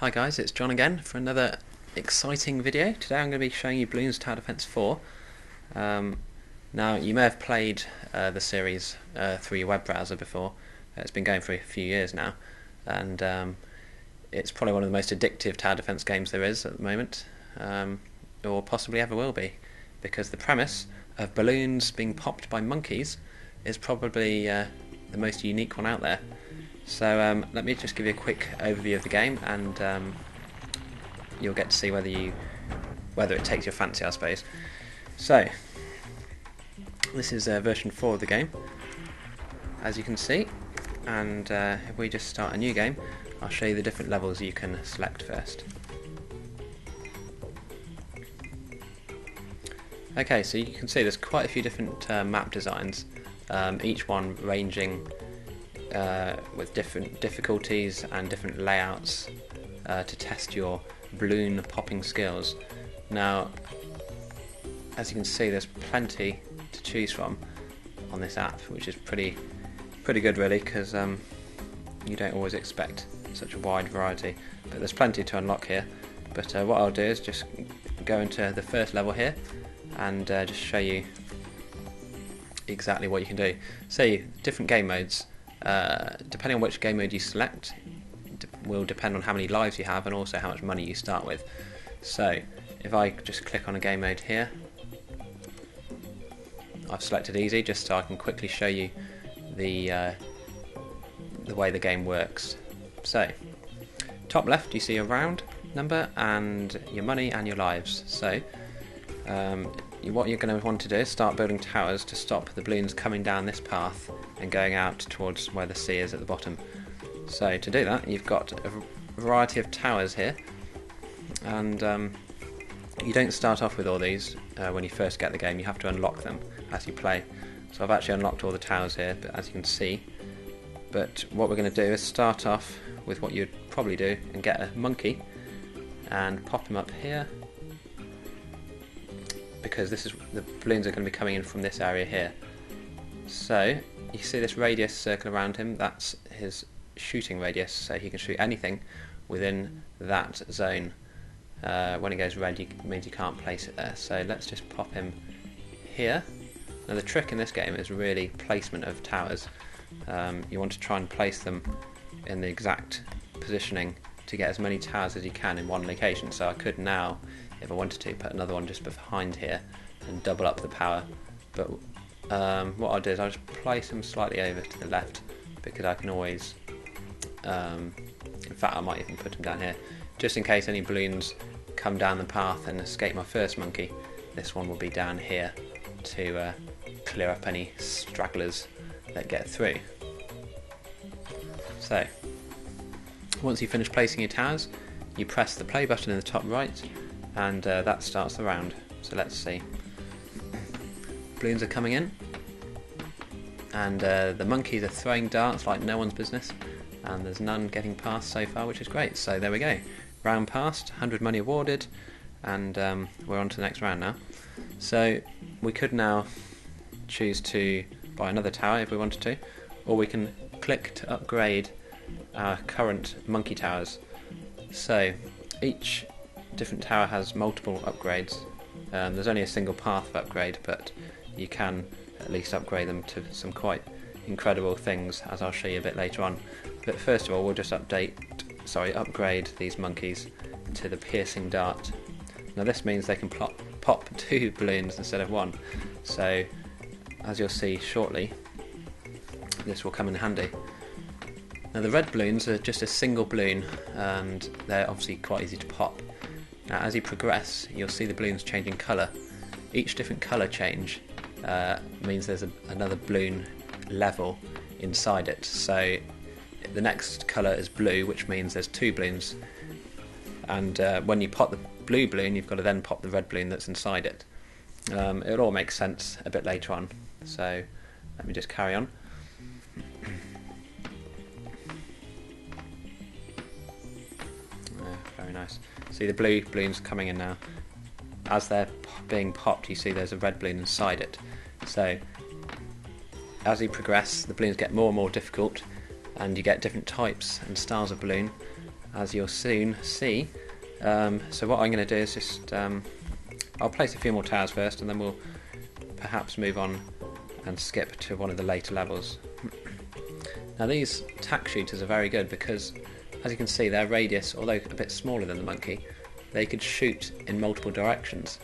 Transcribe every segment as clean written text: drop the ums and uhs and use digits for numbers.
Hi guys, it's John again for another exciting video. Today I'm going to be showing you Bloons Tower Defence 4. Now you may have played the series through your web browser before. It's been going for a few years now, and it's probably one of the most addictive tower defence games there is at the moment, or possibly ever will be, because the premise of balloons being popped by monkeys is probably the most unique one out there. So let me just give you a quick overview of the game, and you'll get to see whether it takes your fancy, I suppose. So this is version 4 of the game, as you can see, and if we just start a new game, I'll show you the different levels you can select first. Okay, so you can see there's quite a few different map designs, each one ranging with different difficulties and different layouts to test your balloon popping skills. Now, as you can see, there's plenty to choose from on this app, which is pretty good really, because you don't always expect such a wide variety, but there's plenty to unlock here. But what I'll do is just go into the first level here and just show you exactly what you can do. So different game modes, depending on which game mode you select will depend on how many lives you have and also how much money you start with. So if I just click on a game mode here, I've selected easy just so I can quickly show you the way the game works. So top left you see your round number and your money and your lives. So what you're going to want to do is start building towers to stop the balloons coming down this path and going out towards where the sea is at the bottom. So to do that, you've got a variety of towers here, and you don't start off with all these when you first get the game. You have to unlock them as you play. So I've actually unlocked all the towers here, but as you can see. But what we're going to do is start off with what you'd probably do and get a monkey and pop him up here, because the balloons are going to be coming in from this area here. So you see this radius circle around him, that's his shooting radius, so he can shoot anything within that zone. When it goes red, it means you can't place it there. So let's just pop him here. Now the trick in this game is really placement of towers. You want to try and place them in the exact positioning to get as many towers as you can in one location. So I could now, if I wanted to, put another one just behind here and double up the power. But what I'll do is I'll just place them slightly over to the left, because I can always, in fact I might even put them down here, just in case any balloons come down the path and escape my first monkey. This one will be down here to clear up any stragglers that get through. So once you finish placing your towers, you press the play button in the top right, and that starts the round. So let's see. Balloons are coming in, and the monkeys are throwing darts like no one's business, and there's none getting past so far, which is great. So there we go, round passed, 100 money awarded, and we're on to the next round now. So we could now choose to buy another tower if we wanted to, or we can click to upgrade our current monkey towers. So each different tower has multiple upgrades. There's only a single path of upgrade, but you can at least upgrade them to some quite incredible things, as I'll show you a bit later on. But first of all, we'll just upgrade these monkeys to the piercing dart. Now this means they can pop 2 balloons instead of 1. So as you'll see shortly, this will come in handy. Now the red balloons are just a single balloon, and they're obviously quite easy to pop. Now as you progress, you'll see the balloons changing colour. Each different colour change means there's another balloon level inside it. So the next colour is blue, which means there's 2 balloons, and when you pop the blue balloon, you've got to then pop the red balloon that's inside it. It all makes sense a bit later on, so let me just carry on. Very nice. See the blue balloons coming in now. As they're being popped, you see there's a red balloon inside it. So as you progress, the balloons get more and more difficult, and you get different types and styles of balloon. as you'll soon see. So what I'm going to do is just I'll place a few more towers first, and then we'll perhaps move on and skip to one of the later levels. Now these tack shooters are very good because, as you can see, their radius, although a bit smaller than the monkey, they could shoot in multiple directions.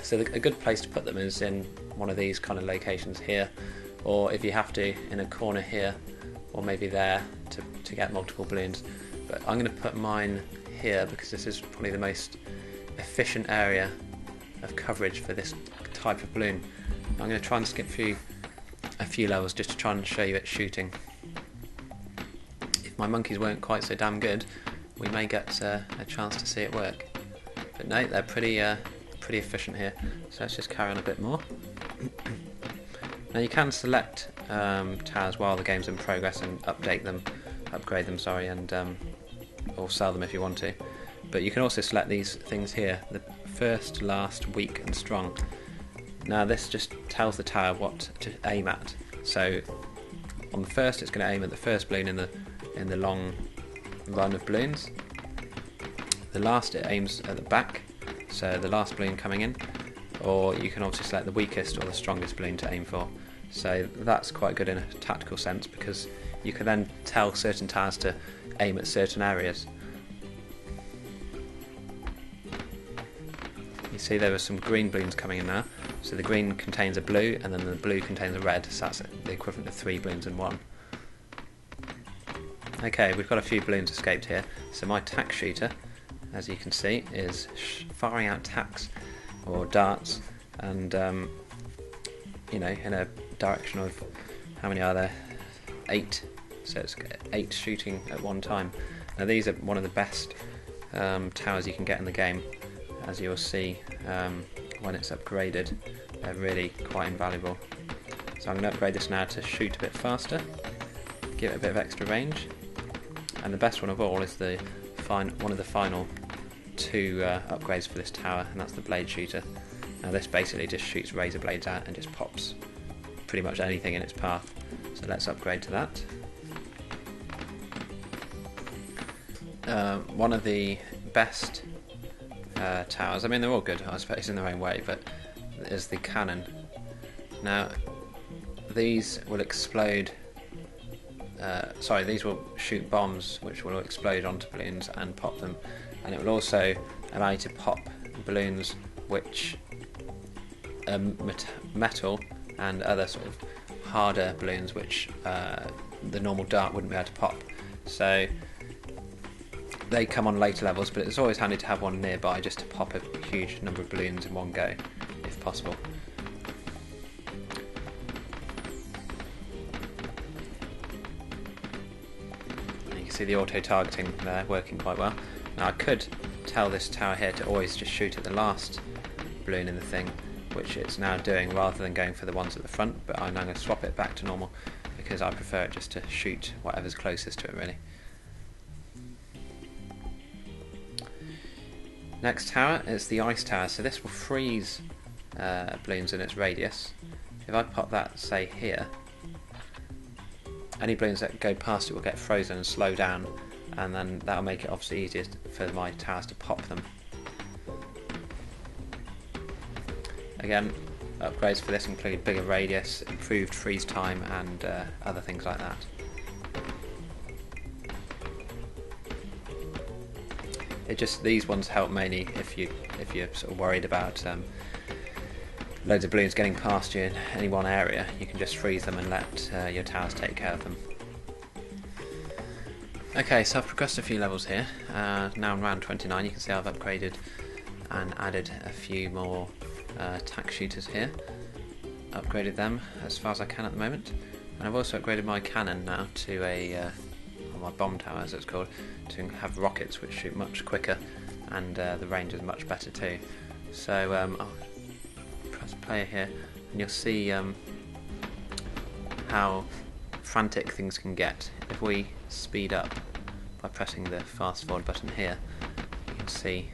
So a good place to put them is in one of these kind of locations here, or if you have to, in a corner here, or maybe there to get multiple balloons. But I'm going to put mine here because this is probably the most efficient area of coverage for this type of balloon. I'm going to try and skip through a few levels just to try and show you it shooting. If my monkeys weren't quite so damn good, we may get a chance to see it work. But no, they're pretty efficient here. So let's just carry on a bit more. Now you can select towers while the game's in progress and upgrade them, and or sell them if you want to. But you can also select these things here: the first, last, weak, and strong. Now this just tells the tower what to aim at. So on the first, it's going to aim at the first balloon in the long run of balloons. The last, it aims at the back, so the last balloon coming in. Or you can also select the weakest or the strongest balloon to aim for. So that's quite good in a tactical sense, because you can then tell certain towers to aim at certain areas. You see there are some green balloons coming in now. So the green contains a blue, and then the blue contains a red, so that's the equivalent of 3 balloons in one. Okay, we've got a few balloons escaped here. So my tack shooter, as you can see, is firing out tacks or darts, and you know, in a direction of, how many are there? 8. So it's 8 shooting at one time. Now these are one of the best towers you can get in the game, as you'll see when it's upgraded. They're really quite invaluable. So I'm going to upgrade this now to shoot a bit faster, give it a bit of extra range, and the best one of all is one of the final 2 upgrades for this tower, and that's the blade shooter. Now this basically just shoots razor blades out and just pops pretty much anything in its path. So let's upgrade to that. One of the best towers, I mean they're all good I suppose in their own way, but is the cannon. Now these will explode, these will shoot bombs which will explode onto balloons and pop them, and it will also allow you to pop balloons which metal and other sort of harder balloons which the normal dart wouldn't be able to pop. So they come on later levels, but it's always handy to have one nearby just to pop a huge number of balloons in one go, if possible. You can see the auto-targeting there working quite well. Now I could tell this tower here to always just shoot at the last balloon in the thing, which it's now doing, rather than going for the ones at the front, but I'm now going to swap it back to normal because I prefer it just to shoot whatever's closest to it, really. Next tower is the ice tower, so this will freeze balloons in its radius. If I pop that, say, here, any balloons that go past it will get frozen and slow down, and then that'll make it obviously easier for my towers to pop them. Again, upgrades for this include bigger radius, improved freeze time, and other things like that. These ones help mainly if you're sort of worried about loads of balloons getting past you in any one area. You can just freeze them and let your towers take care of them. Okay, so I've progressed a few levels here. Now I'm round 29. You can see I've upgraded and added a few more tack shooters here. Upgraded them as far as I can at the moment, and I've also upgraded my cannon now to or my bomb tower as it's called, to have rockets which shoot much quicker, and the range is much better too. So I'll press play here and you'll see how frantic things can get. If we speed up by pressing the fast forward button here, you can see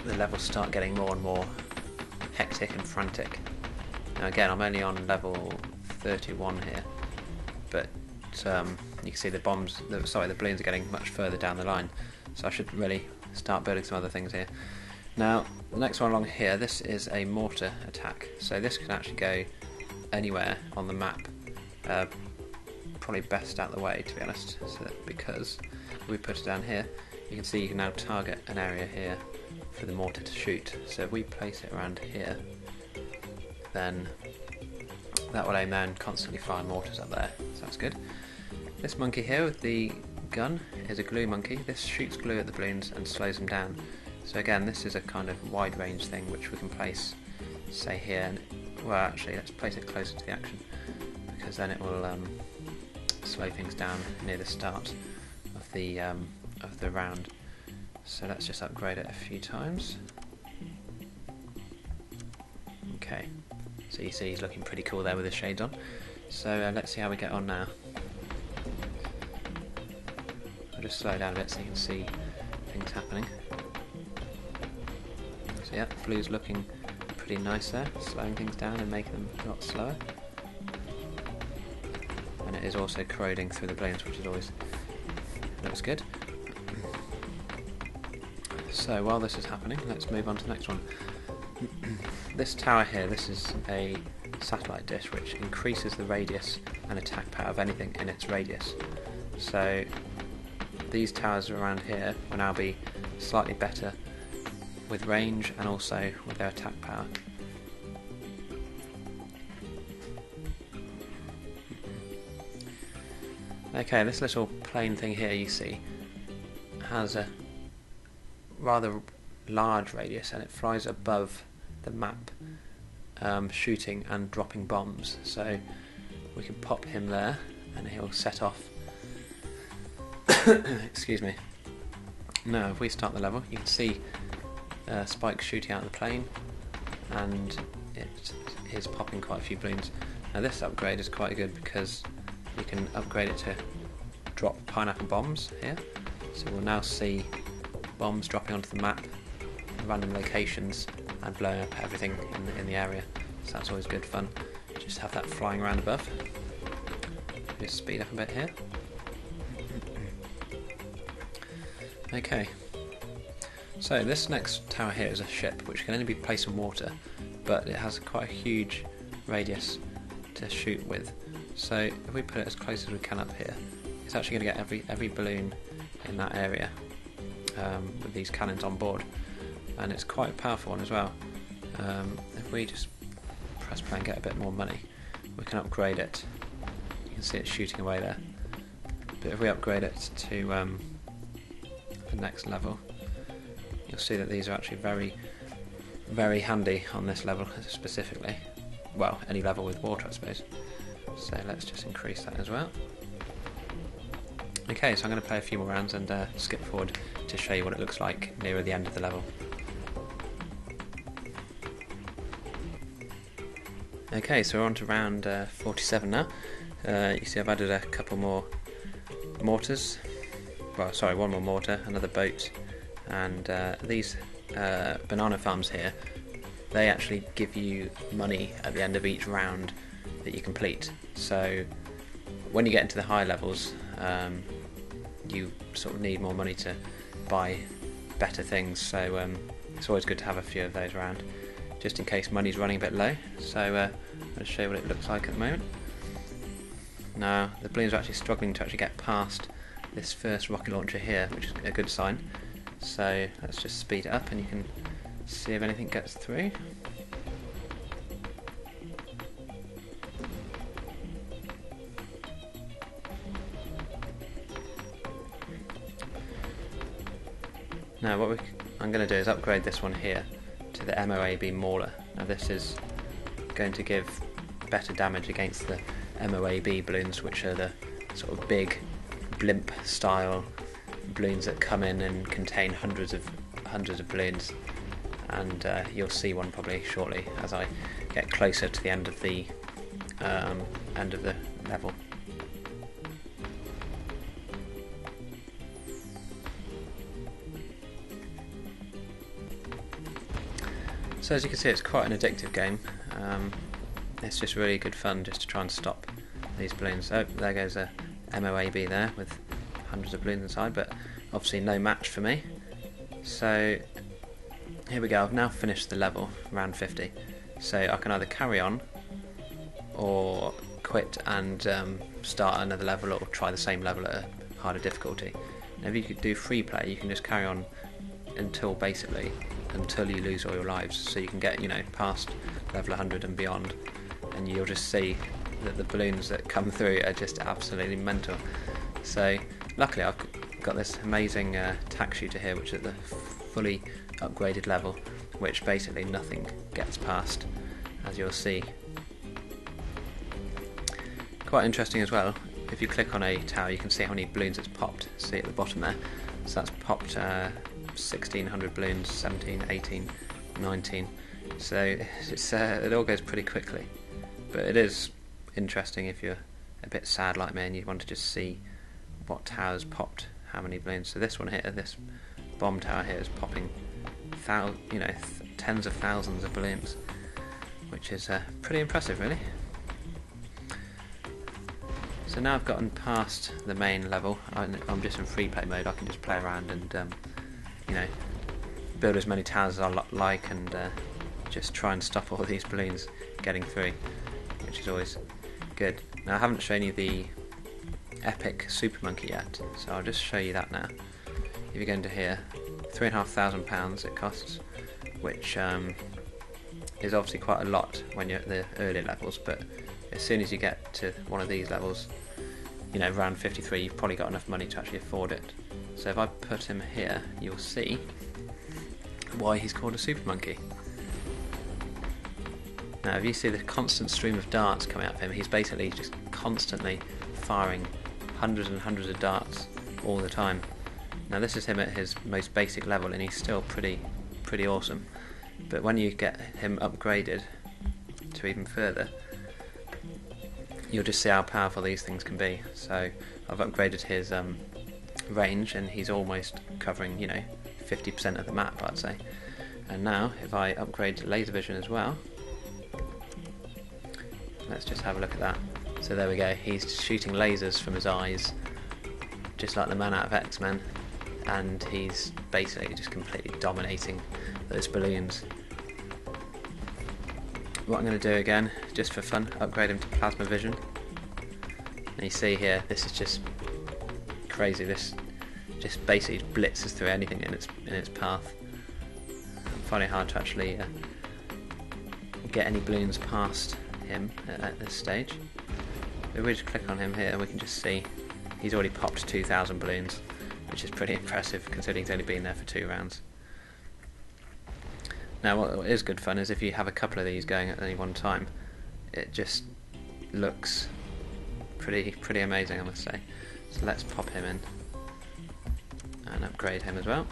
the levels start getting more and more hectic and frantic. Now again, I'm only on level 31 here, but you can see the bombs, the balloons are getting much further down the line, so I should really start building some other things here. Now, the next one along here, this is a mortar attack, so this can actually go anywhere on the map, probably best out the way, to be honest, because if we put it down here, you can see you can now target an area here for the mortar to shoot. So if we place it around here, then that will aim there and constantly fire mortars up there, so that's good. This monkey here with the gun is a glue monkey. This shoots glue at the balloons and slows them down. So again, this is a kind of wide range thing which we can place, say here, and, well actually let's place it closer to the action, because then it will slow things down near the start of the round. So let's just upgrade it a few times. Okay, so you see he's looking pretty cool there with his shades on. So let's see how we get on now. I'll just slow down a bit so you can see things happening. So yeah, blue's looking pretty nice there, slowing things down and making them a lot slower. And it is also corroding through the balloons, which is always looks good. So while this is happening, let's move on to the next one. This tower here, this is a satellite dish which increases the radius and attack power of anything in its radius. So these towers around here will now be slightly better with range and also with their attack power. Okay, this little plane thing here you see has a rather large radius and it flies above the map, shooting and dropping bombs. So we can pop him there and he'll set off. Excuse me. Now if we start the level, you can see spikes shooting out of the plane, and it is popping quite a few balloons. Now this upgrade is quite good because you can upgrade it to drop pineapple bombs here, so we'll now see bombs dropping onto the map in random locations and blowing up everything in the area, so that's always good fun. Just have that flying around above. Just speed up a bit here. Okay, so this next tower here is a ship which can only be placed in water, but it has quite a huge radius to shoot with. So if we put it as close as we can up here, it's actually going to get every balloon in that area with these cannons on board, and it's quite a powerful one as well. If we just press play and get a bit more money, we can upgrade it. You can see it shooting away there, but if we upgrade it to the next level, you'll see that these are actually very, very handy on this level specifically. Well, any level with water, I suppose. So let's just increase that as well. Okay, so I'm going to play a few more rounds and skip forward to show you what it looks like nearer the end of the level. Okay, so we're on to round 47 now. You see I've added a couple more mortars. Well, sorry, one more mortar, another boat, and these banana farms here, they actually give you money at the end of each round that you complete. So when you get into the high levels, you sort of need more money to buy better things, so it's always good to have a few of those around, just in case money's running a bit low. So I'm going to show you what it looks like at the moment. Now the balloons are actually struggling to actually get past this first rocket launcher here, which is a good sign. So let's just speed it up and you can see if anything gets through. Now what I'm going to do is upgrade this one here to the MOAB Mauler. Now this is going to give better damage against the MOAB balloons, which are the sort of big blimp style balloons that come in and contain hundreds of balloons, and you'll see one probably shortly as I get closer to the end of the level. So as you can see, it's quite an addictive game. It's just really good fun just to try and stop these balloons. Oh, there goes a MOAB there with hundreds of balloons inside, but obviously no match for me. So here we go, I've now finished the level, round 50. So I can either carry on or quit and start another level, or try the same level at a harder difficulty. Now if you could do free play, you can just carry on until you lose all your lives, so you can get, you know, past level 100 and beyond, and you'll just see that the balloons that come through are just absolutely mental. So luckily I've got this amazing tack shooter here, which is at the fully upgraded level, which basically nothing gets past, as you'll see. Quite interesting as well, if you click on a tower you can see how many balloons it's popped. See at the bottom there, so that's popped 1600 balloons, 17, 18, 19, so it all goes pretty quickly, but it is interesting if you're a bit sad like me and you want to just see what towers popped how many balloons. So this one here, this bomb tower here, is popping tens of thousands of balloons, which is pretty impressive really. So now I've gotten past the main level, I'm just in free play mode. I can just play around and build as many towers as I like, and just try and stop all these balloons getting through, which is always good. Now I haven't shown you the epic super monkey yet, so I'll just show you that now. If you go into here, £3,500 it costs, which is obviously quite a lot when you're at the earlier levels, but as soon as you get to one of these levels, you know, round 53, you've probably got enough money to actually afford it. So if I put him here, you'll see why he's called a super monkey. Now if you see the constant stream of darts coming out of him, he's basically just constantly firing hundreds and hundreds of darts all the time. Now this is him at his most basic level, and he's still pretty awesome, but when you get him upgraded to even further, you'll just see how powerful these things can be. So I've upgraded his range, and he's almost covering, you know, 50% of the map, I'd say. And now if I upgrade to laser vision as well, let's just have a look at that. So there we go, he's shooting lasers from his eyes just like the man out of X-Men, and he's basically just completely dominating those balloons. What I'm going to do again, just for fun, upgrade him to plasma vision. And you see here, this is just crazy. This just basically blitzes through anything in its path. I'm finding it hard to actually get any balloons past him at this stage. If we just click on him here, we can just see he's already popped 2,000 balloons, which is pretty impressive considering he's only been there for 2 rounds. Now what is good fun is if you have a couple of these going at any one time, it just looks pretty amazing, I must say. So let's pop him in and upgrade him as well.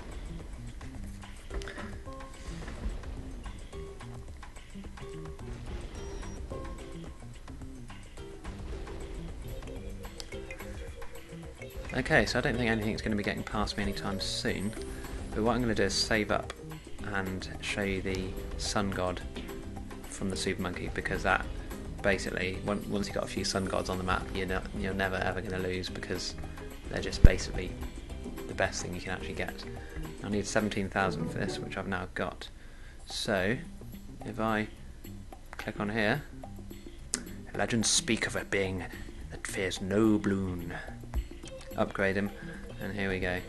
Okay, so I don't think anything's going to be getting past me anytime soon, but what I'm going to do is save up and show you the sun god from the super monkey, because that basically, once you've got a few sun gods on the map, you're never ever going to lose, because they're just basically the best thing you can actually get. I need 17,000 for this, which I've now got. So if I click on here, legends speak of a being that fears no bloon. Upgrade him, and here we go.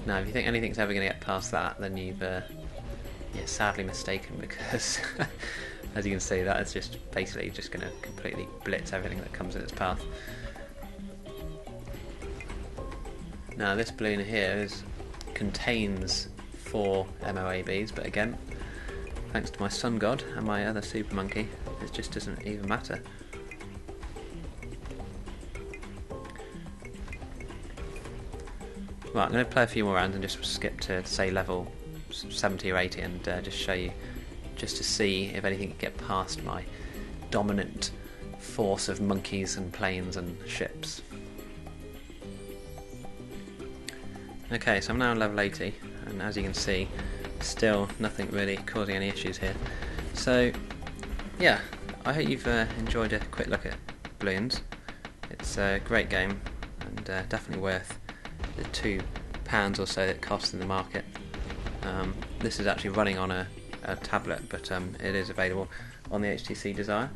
Now if you think anything's ever going to get past that, then you're sadly mistaken, because as you can see, that is just basically just going to completely blitz everything that comes in its path. Now this balloon here contains 4 MOABs, but again, thanks to my sun god and my other super monkey, it just doesn't even matter. Right, I'm going to play a few more rounds and just skip to, say, level 70 or 80 and just show you, just to see if anything can get past my dominant force of monkeys and planes and ships. Okay, so I'm now on level 80, and as you can see, still nothing really causing any issues here. So, yeah, I hope you've enjoyed a quick look at Bloons. It's a great game and definitely worth the £2 or so that it costs in the market. This is actually running on a tablet, but it is available on the HTC Desire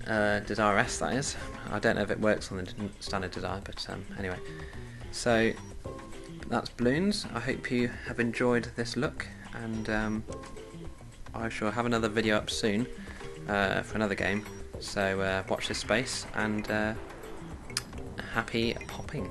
S, that is. I don't know if it works on the standard Desire, but anyway. So that's Bloons. I hope you have enjoyed this look, and I shall have another video up soon for another game. So watch this space, and happy popping.